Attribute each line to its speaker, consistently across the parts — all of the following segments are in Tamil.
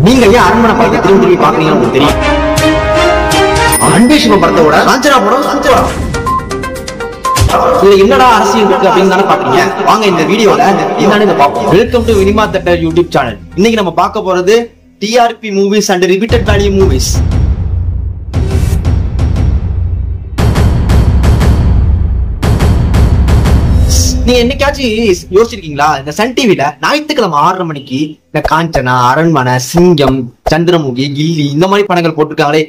Speaker 1: நீங்க ஏன் அரண்மனை படத்தை திரும்பி திரும்பி பாக்குறீங்கன்னு உங்களுக்கு தெரியும். அன்பே சிவம் படத்தோட காஞ்சனா படம் சஞ்சனா இதுல என்னடா அரசியல் இருக்கு அப்படின்னு தானே பாக்குறீங்க. வாங்க இந்த வீடியோல என்னன்னு பாப்போம். வெல்கம் டு வினிமா தேட்டர் யூடியூப் சேனல். இன்னைக்கு நம்ம பார்க்க போறது TRP movies and repeated value movies. நீங்க என்னைக்காச்சும் யோசிச்சிருக்கீங்களா, இந்த சன் டிவில ஞாயிற்றுக்கிழமை 6:30 மணிக்கு இந்த காஞ்சனா, அரண்மனை, சிங்கம், சந்திரமுகி, கில்லி இந்த மாதிரி படங்கள் போட்டிருக்காங்களே.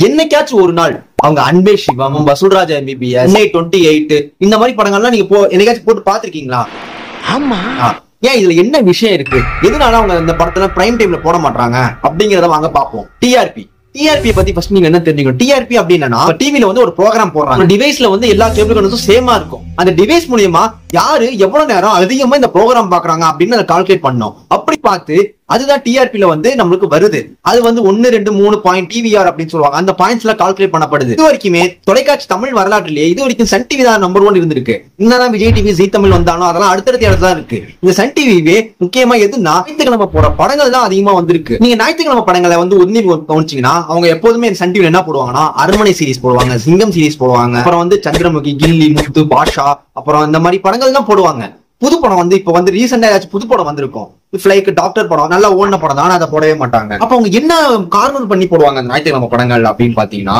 Speaker 1: என்னைக்காச்சும் ஒரு நாள் அவங்க அன்பே சிவம், வசூல்ராஜ் MBBS, 28 இந்த மாதிரி படங்கள்லாம் நீங்க என்னைக்காச்சும் போட்டு பாத்திருக்கீங்களா? ஆமா. ஏன் இதுல என்ன விஷயம் இருக்கு, எதனால அவங்க இந்த படத்துல பிரைம் டைம்ல போட மாட்டாங்க அப்படிங்கறத வாங்க பாப்போம். டிஆர்பி பத்தி ஃபர்ஸ்ட் நீங்க என்ன தெரிஞ்சுக்கணும். டிஆர்பி அப்படின்னா டிவில வந்து ஒரு ப்ரோக்ராம் போடுறாங்க. டிவைஸ்ல வந்து எல்லா கேபிள் கனெக்ஷனும் சேமா இருக்கும். அந்த டிவைஸ் மூலமா யாரு எவ்வளவு நேரம் அதிகமா இந்த ப்ரோக்ராம் பாக்குறாங்க அப்படின்னு அதை கால்குலேட் பண்ணோம். அப்படி பார்த்து அதுதான் டிஆர்பில வந்து நம்மளுக்கு வருது. அது வந்து 1, 2, 3 பாயிண்ட் டிவிஆர் அப்படின்னு சொல்லுவாங்க. அந்த பாயிண்ட்ஸ் எல்லாம் கால்குலேட் பண்ணப்படுது. இது வரைக்குமே தொலைக்காட்சி தமிழ் வரலாற்றிலேயே இது வரைக்கும் சன் டிவி தான் நம்பர் 1 இருந்திருக்கு. என்னதான் விஜய் டிவி, ஜீ தமிழ் வந்தாலும் அதெல்லாம் அடுத்தடுத்த இடத்துல தான் இருக்கு. இந்த சன் டிவிவே முக்கியமா எதுனா ஞாயிற்றுக்கிழமை போற படங்கள் தான் அதிகமா வந்திருக்கு. நீங்க ஞாயிற்றுக்கிழமை படங்களை வந்து ஒதுங்கி கவனிச்சீங்கன்னா அவங்க எப்போதுமே சன் டிவில என்ன போடுவாங்கன்னா அரண்மனை சீரிஸ் போடுவாங்க, சிங்கம் சீரிஸ் போடுவாங்க, அப்புறம் வந்து சந்திரமுகி, கில்லி, முத்து, பாஷா, அப்புறம் இந்த மாதிரி படங்கள் தான் போடுவாங்க. புது படம் வந்து இப்ப வந்து ரீசெண்டா ஏதாச்சும் புது படம் வந்திருக்கும், லைக் டாக்டர் படம், நல்லா ஓடின படம் தான், அதை போடவே மாட்டாங்க. அப்ப அவங்க என்ன கார்னர் பண்ணி போடுவாங்க அந்த ஞாயிற்றுக்கிழமை படங்கள் அப்படின்னு பாத்தீங்கன்னா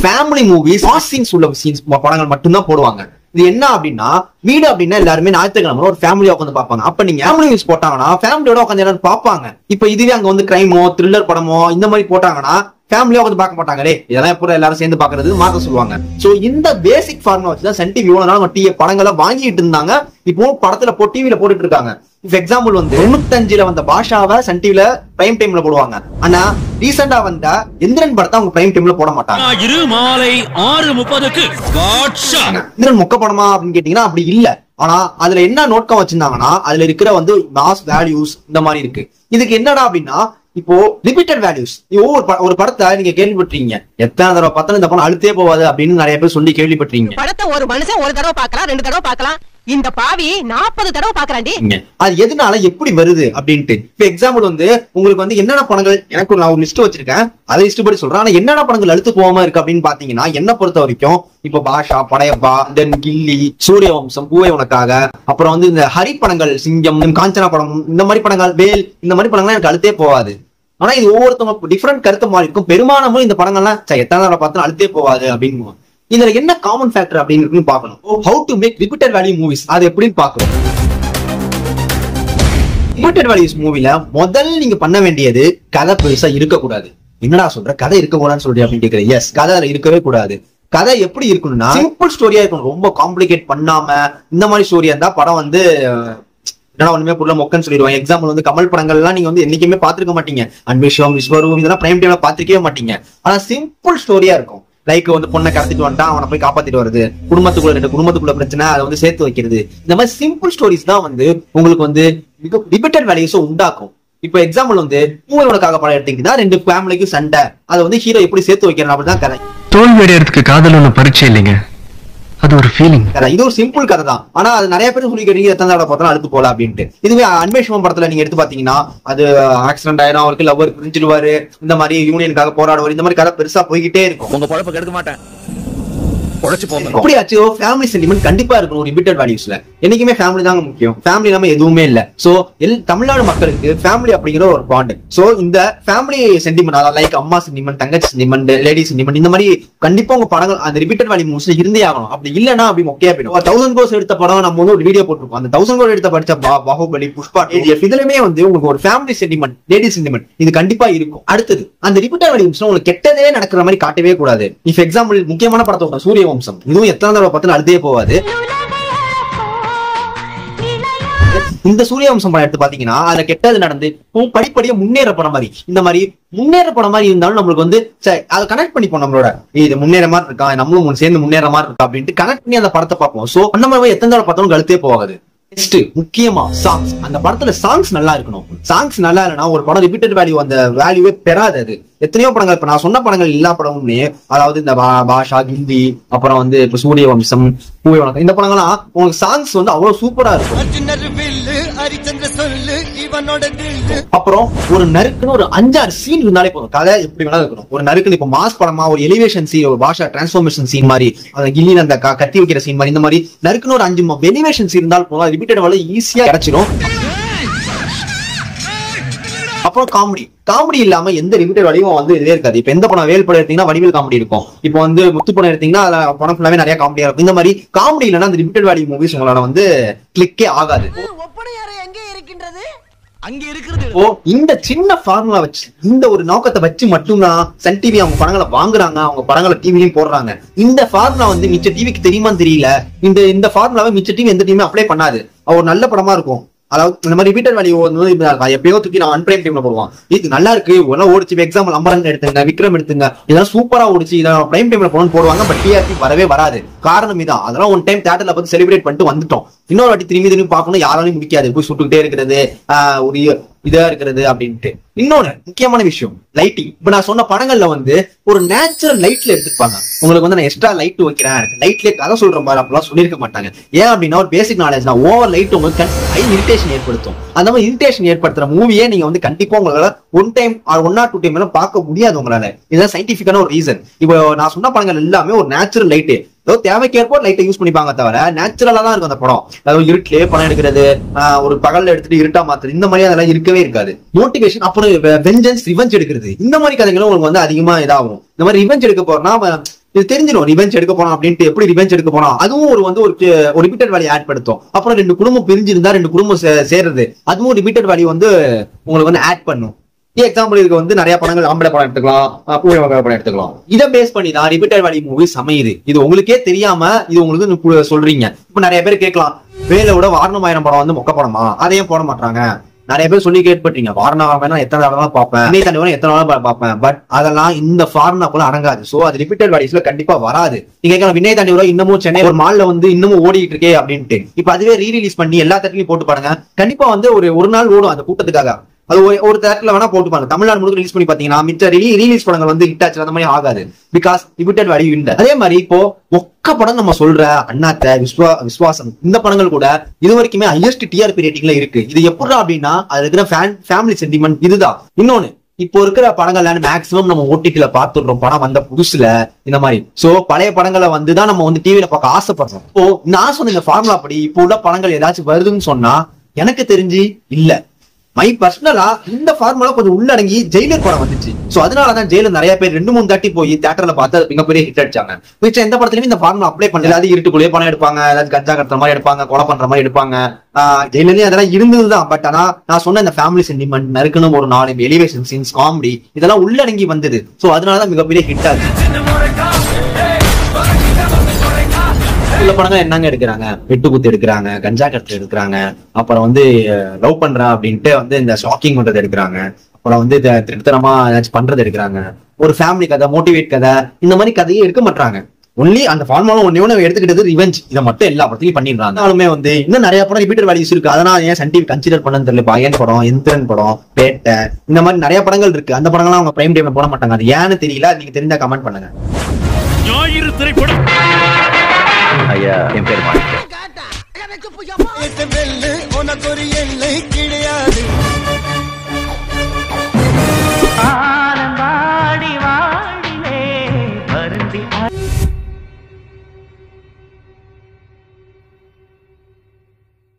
Speaker 1: ஃபேமிலி மூவிஸ், சீன்ஸ் உள்ள சீன்ஸ் படங்கள் மட்டும்தான் போடுவாங்க. இது என்ன அப்படின்னா, வீடு அப்படின்னா எல்லாருமே ஞாயிற்றுக்கிழமை ஒரு ஃபேமிலியா உட்காந்து பாப்பாங்க. அப்ப நீங்க ஃபேமிலி நியூஸ் போட்டாங்கன்னா ஃபேமிலியோட உட்காந்து எல்லாரும் பாப்பாங்க. இப்ப இதுவே அங்க வந்து கிரைமோ, த்ரில்லர் படமோ இந்த மாதிரி போட்டாங்கன்னா ஃபேமிலியா வந்து பார்க்க மாட்டாங்களே, இதெல்லாம் எப்போ எல்லாரும் சேர்ந்து பாக்குறது மாத்த சொல்லுவாங்க. சோ இந்த பேசிக் ஃபார்முலா வச்சுதான் சன் டிவி இவ்வளவு நாள் படங்களை வாங்கிட்டு இருந்தாங்க. இப்போ படத்துல டிவில போட்டுட்டு இருக்காங்க. இப்ப எக்ஸாம்பிள் வந்து 95ல வந்த பாஷாவை சன் டிவில பிரைம் டைம்ல போடுவாங்க. ஆனா ரீசெண்டா வந்த எந்திரன் படத்தை அவங்க பிரைம் டைம்ல போட மாட்டாங்க. மாலை 6:30க்கு எந்திரன் மொக்க படமா அப்படின்னு கேட்டீங்கன்னா அப்படி இல்ல. ஆனா அதுல என்ன நோக்கம் வச்சிருந்தாங்கன்னா அதுல இருக்கிற வந்து மாஸ் வேல்யூஸ் இந்த மாதிரி இருக்கு. இதுக்கு என்னடா அப்படின்னா இப்போ ரிப்பீட்டட் வேல்யூஸ். ஒரு படத்தை நீங்க கேள்விப்பட்டீங்க, எத்தனை தடவை பார்த்தாலும் இந்த படம் அழுத்தே போவாது அப்படின்னு நிறைய பேர் சொல்லி கேள்விப்பட்டீங்க.
Speaker 2: படத்தை ஒரு மனுஷன் ஒரு தடவை பார்க்கலாம், 2 தடவை பார்க்கலாம், இந்த பாவி 40 தடவை பாக்குறாண்டி.
Speaker 1: அது எதனால எப்படி வருது அப்படின்ட்டு இப்ப எக்ஸாம்பிள் வந்து உங்களுக்கு வந்து என்னென்ன படங்கள், எனக்கு நான் ஒரு லிஸ்ட் வச்சிருக்கேன், அதை லிஸ்ட் படி சொல்றேன். ஆனா என்னென்ன படங்கள் அழுத்து போகாம இருக்கு அப்படின்னு பாத்தீங்கன்னா என்ன பொறுத்த வரைக்கும் இப்ப பாஷா, படையப்பா, தென் கில்லி, சூரியவம்சம், பூவை உனக்காக, அப்புறம் வந்து இந்த ஹரி படங்கள், சிங்கம், காஞ்சனா படம், இந்த மாதிரி படங்கள், வேல், இந்த மாதிரி படங்கள்லாம் எனக்கு அழுத்தே போகாது. ஆனா இது ஒவ்வொருத்தவங்க டிஃபரெண்ட் கருத்து மாதிரி இருக்கும். பெரும்பாலும் இந்த படங்கள்லாம் எத்தனை தடவை பார்த்தா அழுத்தே போகாது அப்படின்னு. இதுல என்ன காமன் ஃபேக்டர் அப்படின்னு பார்க்கணும். How to make repeated value movies, அது எப்படின்னு பார்க்கணும். ரிப்பீட்டட் வேல்யூஸ் மூவில முதல்ல நீங்க பண்ண வேண்டியது கதை பெருசா இருக்கக்கூடாது. என்னடா சொல்ற, கதை இருக்கக்கூடாதுன்னு சொல்றேன் அப்படின்னு கேட்கிறேன். எஸ், கதை இருக்கவே கூடாது. கதை எப்படி இருக்கணும்னா சிம்பிள் ஸ்டோரியா இருக்கணும். ரொம்ப காம்ப்ளிகேட் பண்ணாம இந்த மாதிரி ஸ்டோரியா இருந்தா படம் வந்து ஒண்ணுமே புள்ள மொக்கன்னு சொல்லிடுவாங்க. எக்ஸாம்பிள் வந்து கமல் படங்கள் எல்லாம் நீங்க வந்து என்னைக்குமே பாத்துருக்க மாட்டீங்க. அன்பே சிவம், விஸ்வரூபம் இதெல்லாம் பிரைம் டைம்ல பாத்துருக்கவே மாட்டீங்க. ஆனா சிம்பிள் ஸ்டோரியா இருக்கும். லைக் வந்து பொண்ணை கடத்திட்டு வந்துட்டான், அவனை போய் காப்பாத்திட்டு வருது, குடும்பத்துக்குள்ள பிரச்சனை, அதை வந்து சேர்த்து வைக்கிறது. இந்த மாதிரி சிம்பிள் ஸ்டோரிஸ் தான் வந்து உங்களுக்கு வந்து ரிப்பீட்டட் வேல்யூஸை உண்டாக்கும். இப்ப எக்ஸாம்பிள் வந்து பூவை உனக்காக படம் எடுத்தீங்கன்னா 2 ஃபேமிலிக்கும் சண்டை, அதை வந்து ஹீரோ எப்படி சேர்த்து வைக்கிறேன் அப்படிதான் கதை.
Speaker 3: தோல்வி அடையறதுக்கு காதல் ஒண்ணு பரீட்சை இல்லைங்க, அது ஒரு ஃபீலிங்.
Speaker 1: இது ஒரு சிம்பிள் கதை தான். ஆனா அது நிறைய பேர் சொல்லி கேட்டீங்க எத்தனை தடவை பார்த்தாலும் அழுத்து போல அப்படின்ட்டு. இதுவே அன்பே சிவம் படத்துல நீங்க எடுத்து பாத்தீங்கன்னா அது ஆக்சிடென்ட் ஆயிரும், அவருக்கு லவ்வர் பிரிஞ்சிடுவாரு, இந்த மாதிரி யூனியனுக்காக போராடுவார், இந்த மாதிரி கதை பெருசா போய்கிட்டே இருக்கும்.
Speaker 4: உங்க பொழப்ப கெடுக்க மாட்டேன்,
Speaker 1: அப்படியாச்சு ஃபேமிலி சென்டிமெண்ட் கண்டிப்பா இருக்கணும் ரிப்பீட்டட் வேல்யூஸ்ல. என்னைக்குமே ஃபேமிலி தாங்க முக்கியம். ஃபேமிலி இல்லாம எதுவுமே இல்ல. சோ தமிழ்நாடு மக்களுக்கு ஃபேமிலி அப்படிங்கிற ஒரு பாண்ட். சோ இந்த ஃபேமிலி சென்டிமெண்ட், அதாவது லைக் அம்மா சென்டிமெண்ட், தங்கச்சி சென்டிமெண்ட், லேடி சென்டிமெண்ட், இந்த மாதிரி கண்டிப்பா உங்க படங்கள் அந்த ரிப்பீட்டட் வேல்யூ மூவ்ஸ்ல இருந்தே ஆகணும். அப்படி இல்லன்னா அப்படி மொக்கையா போயிடும். 1000 crores எடுத்த படம் நம்ம வந்து ஒரு வீடியோ போட்டிருக்கோம். அந்த 1000 crores எடுத்த படிச்ச பாகுபலி, புஷ்பா, இதுலயுமே வந்து உங்களுக்கு ஒரு ஃபேமிலி சென்டிமெண்ட், லேடி சென்டிமெண்ட் இது கண்டிப்பா இருக்கும். அடுத்தது அந்த ரிப்பீட்டட் வேல்யூஸ்ல உங்களுக்கு கெட்டதே நடக்கிற மாதிரி காட்டவே கூடாது. இஃப் எக்ஸாம்பிள் முக்கியமான படத்தோட சூரியவம்சம், இதுவும் எத்தனை தடவை பார்த்தாலும் அழுதே போவாது. இந்த சூரியவம்சம் படம் எடுத்து பாத்தீங்கன்னா அதுல கெட்டது நடந்து படிப்படியா முன்னேற படம் மாதிரி, இந்த மாதிரி முன்னேற படம் மாதிரி இருந்தாலும் நம்மளுக்கு வந்து அதை கனெக்ட் பண்ணிப்போம். நம்மளோட இது முன்னேற மாதிரி இருக்கா, நம்மளும் சேர்ந்து முன்னேற மாதிரி இருக்கா அப்படின்ட்டு கனெக்ட் பண்ணி அந்த படத்தை பார்ப்போம். சோ அந்த மாதிரி எத்தனை தடவை பார்த்தாலும் அழுத்தே போகாது. நெக்ஸ்ட் முக்கியமா சாங்ஸ். அந்த படத்துல சாங்ஸ் நல்லா இருக்கணும். சாங்ஸ் நல்லா இல்லைன்னா ஒரு படம் ரிப்பீட்டட் வேல்யூ, அந்த வேல்யூவே பெறாது. அது எத்தனையோ படங்கள், இப்ப நான் சொன்ன படங்கள் எல்லா படமுமே, அதாவது இந்த பாஷா, கிந்தி, அப்புறம் வந்து இப்ப சூரிய வம்சம், பூவை வணக்கம், இந்த படங்கள்லாம் உங்களுக்கு சாங்ஸ் வந்து அவ்வளவு சூப்பரா இருக்கும். அப்புறம் ஒரு நறுக்குன்னு ஒரு 5-6 சீன் இருந்தாலே போதும், கதை எப்படி வேணா இருக்கணும். ஒரு நறுக்குன்னு இப்ப மாஸ் படமா ஒரு எலிவேஷன் சீன், ஒரு பாஷா டிரான்ஸ்ஃபார்மேஷன் சீன் மாதிரி, அந்த கில்லின் அந்த கத்தி வைக்கிற சீன் மாதிரி, இந்த மாதிரி நறுக்குன்னு ஒரு 5 எலிவேஷன் சீன் இருந்தாலும் போதும், ரிப்பீட்டட் வேல்யூ ஈஸியா கிடைச்சிடும். அப்புறம் காமெடி இல்லாம எந்த ரிப்பீட்டட் வடிவம் வந்து இதே இருக்காது. இப்ப எந்த படம் வேல் படம் எடுத்தீங்கன்னா வடிவேல் காமெடி இருக்கும். இப்போ வந்து முத்து படம் எடுத்தீங்கன்னா அதுல படம் ஃபுல்லாவே நிறைய காமெடியா இருக்கும். இந்த மாதிரி காமெடி இல்லைன்னா அந்த ரிப்பீட்டட் வேல்யூ மூவிஸ் உங்களால வந்து கிளிக்கே ஆகாது. இந்த சின்ன ஃபார்முலா வச்சு, இந்த ஒரு நோக்கத்தை வச்சு மட்டும்தான் சன் டிவி அவங்க படங்களை வாங்குறாங்க, அவங்க படங்களை டிவிலையும் போடுறாங்க. இந்த ஃபார்முலா வந்து மிச்ச டிவிக்கு தெரியுமான்னு தெரியல. இந்த ஃபார்முலாவை மிச்ச டிவி எந்த டிவியும் அப்ளை பண்ணாது. ஒரு நல்ல படமா இருக்கும், அதாவது இந்த மாதிரி ரிப்பீட்டட் வேல்யூ வந்து எப்பயோ தூக்கி நான் அன்பிரைம் டைம்ல போடுவான். இது நல்லா இருக்கு, ஒன்னும் ஓடிச்சு. எக்ஸாம்பிள் அமரன் எடுத்துங்க, விக்ரம் எடுத்துங்க, இதெல்லாம் சூப்பரா ஓடிச்சு, இதை பிரைம் டைம்ல போடுவாங்க. பட் டிஆர்பி வரவே வராது. காரணம் இதான். அதெல்லாம் ஒன் டைம் தியேட்டர்ல பார்த்து செலிப்ரேட் பண்ணிட்டு வந்துட்டோம். இன்னொரு வாட்டி திரும்பி பார்க்கணும் யாராலையும் முடிக்காது. போய் சுட்டுக்கிட்டே இருக்கிறது, ஒரு இதா இருக்கிறது அப்படின்ட்டு. இன்னொன்னு முக்கியமான விஷயம், லைட்டிங். இப்ப நான் சொன்ன படங்கள்ல வந்து ஒரு நேச்சுரல் லைட்ல எடுத்துப்பாங்க. உங்களுக்கு வந்து நான் எக்ஸ்ட்ரா லைட் வைக்கிறேன், லைட்லயே கதை சொல்ற மாதிரி அப்படிலாம் சொல்லியிருக்க மாட்டாங்க. ஏன் அப்படின்னா ஒரு பேசிக் நாலேஜ் தான். ஓவர் லைட் உங்களுக்கு இரிட்டேஷன் ஏற்படுத்தும். அந்த மாதிரி இரிட்டேஷன் ஏற்படுத்துற மூவியே நீங்க வந்து கண்டிப்பா உங்களால 1 டைம் ஆர் 1 or 2 டைம் பார்க்க முடியாது உங்களால. இதுதான் சயின்டிபிக்கான ஒரு ரீசன். இப்போ நான் சொன்ன படங்கள் எல்லாமே ஒரு நேச்சுரல் லைட்டு, ஏதோ தேவைக்கேற்போ லைட்டை யூஸ் பண்ணிப்பாங்க தவிர நேச்சுரலா தான் இருக்கும் அந்த படம். அதாவது இருட்டிலே படம் எடுக்கிறது, ஒரு பகல்ல எடுத்துட்டு இருட்டா மாத்துறது, இந்த மாதிரி அதெல்லாம் இருக்கவே இருக்காது. மோட்டிவேஷன், அப்புறம் வெஞ்சன்ஸ், ரிவெஞ்ச் எடுக்கிறது, இந்த மாதிரி கதைகளும் உங்களுக்கு வந்து அதிகமா இதாகும். இந்த மாதிரி ரிவெஞ்ச் எடுக்க போறோம்னா இது தெரிஞ்சிடும், ரிவெஞ்ச் எடுக்க போறோம் அப்படின்ட்டு. எப்படி ரிவெஞ்ச் எடுக்க போறோம், அதுவும் ஒரு ரிப்பீட்டட் வேல்யூ ஆட் படுத்தும். அப்புறம் 2 குடும்பம் பிரிஞ்சிருந்தா 2 குடும்பம் சேர்றது, அதுவும் ரிப்பீட்டட் வேல்யூ வந்து உங்களுக்கு வந்து ஆட் பண்ணும். எக்ஸாம்பிள் இதுக்கு வந்து நிறைய படங்கள், ஆம்பளை படம் எடுத்துக்கலாம், பூவை படம் எடுத்துக்கலாம். இதை பேஸ் பண்ணி தான் ரிப்பீட்டட் வேல்யூ மூவிஸ் அமையுது. இது உங்களுக்கே தெரியாம இது உங்களுக்கு சொல்றீங்க. இப்ப நிறைய பேர் கேட்கலாம், வேலையோட வாரணமாயிரம் படம் வந்து மொக்க படமா, அதையும் போட மாட்டாங்க. நிறைய பேர் சொல்லி கேட்பட்டீங்க, வாரணமாயிரம் எத்தனை தடவை பார்ப்பேன், எத்தனை நாள் பார்ப்பேன். பட் அதெல்லாம் இந்த ஃபார்முலாக்குள்ள அடங்காது. சோ அது ரிப்பீட்டட் வேல்யூஸ்ல கண்டிப்பா வராது. நீங்க கேட்கலாம், வினய் தாண்டி வரும் இன்னமும் சென்னை ஒரு மால்ல வந்து இன்னமும் ஓடிட்டு இருக்கே அப்படின்ட்டு. இப்ப அதுவே ரீரிலீஸ் பண்ணி எல்லா தேட்டர்லயும் போட்டு பாருங்க, கண்டிப்பா வந்து ஒரு நாள் ஓடும் அந்த கூட்டத்துக்காக. அது ஒரு தேட்டர்ல வேணா போட்டு பாருங்க. தமிழ்நாடு முழுக்க ரிலீஸ் பண்ணி பாத்தீங்கன்னா மிச்ச ரீலீஸ் படங்கள் வந்து ஹிட் ஆச்சு அந்த மாதிரி ஆகாது. பிகாஸ் ரிப்பீட்டட் வேல்யூ இல்ல. அதே மாதிரி இப்போ ஒக்க படம் நம்ம சொல்ற அண்ணாத்த, விஸ்வாசம், இந்த படங்கள் கூட இது வரைக்குமே ஹையஸ்ட் டிஆர்பி ரேட்டிங்ல இருக்கு. இது எப்படி அப்படின்னா அது இருக்கிற ஃபேமிலி சென்டிமெண்ட் இதுதான். இன்னொன்னு, இப்போ இருக்கிற படங்கள் மேக்சிமம் நம்ம ஓடிடில பாத்துடுறோம், படம் வந்த புதுசுல இந்த மாதிரி. சோ பழைய படங்களை வந்துதான் நம்ம வந்து டிவில பார்க்க ஆசைப்படுறோம். இப்போ நான் சொன்ன இந்த ஃபார்முலா படி இப்போ உள்ள படங்கள் ஏதாச்சும் வருதுன்னு சொன்னா எனக்கு தெரிஞ்சு இல்ல. மை பர்சனலா இந்த ஃபார்முலா கொஞ்சம் உள்ளடங்கி ஜெயிலர் படம் வந்துச்சு. சோ அதனாலதான் ஜெயிலர் நிறைய பேர் 2-3 தாட்டி போய் தியேட்டர்ல பார்த்து அது மிகப்பெரிய ஹிட் அடிச்சாங்க. மிச்சம் எந்த படத்துலயும் இந்த ஃபார்முலா அப்ளை பண்ணல. அது இருட்டுக்குள்ளேயே படம் எடுப்பாங்க, ஏதாவது கஞ்சா கட்டுற மாதிரி எடுப்பாங்க, கொலை பண்ற மாதிரி எடுப்பாங்க. ஜெயிலர்லயும் அதெல்லாம் இருந்ததுதான். பட் ஆனா நான் சொன்ன இந்த ஃபேமிலி சென்டிமெண்ட், நறுக்கணும் ஒரு 4 எலிவேஷன் சீன்ஸ், காமெடி, இதெல்லாம் உள்ளடங்கி வந்தது. சோ அதனாலதான் மிகப்பெரிய ஹிட் ஆச்சு. சில படங்கள் என்னங்க எடுக்கிறாங்க, வெட்டு குத்து எடுக்கிறாங்க, கஞ்சா கட்டு எடுக்கிறாங்க, அப்புறம் வந்து லவ் பண்றேன் அப்படின்ட்டு வந்து இந்த ஷாக்கிங் பண்றது எடுக்கிறாங்க, அப்புறம் வந்து திருத்தனமா ஏதாச்சும் பண்றது எடுக்கிறாங்க, ஒரு ஃபேமிலி கதை, மோட்டிவேட் கதை, இந்த மாதிரி கதையை எடுக்க மாட்டாங்க. ஒன்லி அந்த ஃபார்முலா ஒன்னு எடுத்துக்கிட்டது ரிவெஞ்ச், இதை மட்டும் எல்லா படத்தையும் பண்ணிடுறாங்க. ஆனாலுமே வந்து இன்னும் நிறைய படம் ரிப்பீட்டட் வேல்யூஸ் இருக்கு. அதனால ஏன் சன் டிவி கன்சிடர் பண்ணு தெரியல. பயன் படம், எந்திரன் படம், பேட்டை, இந்த மாதிரி நிறைய படங்கள் இருக்கு. அந்த படங்கள்லாம் அவங்க பிரைம் டைம்ல போட மாட்டாங்க. அது ஏன்னு தெரியல. நீங்க தெரிஞ்சா கமெண்ட் பண்ணுங்க. ஐயா, என் பேர் மாணிக்கம்.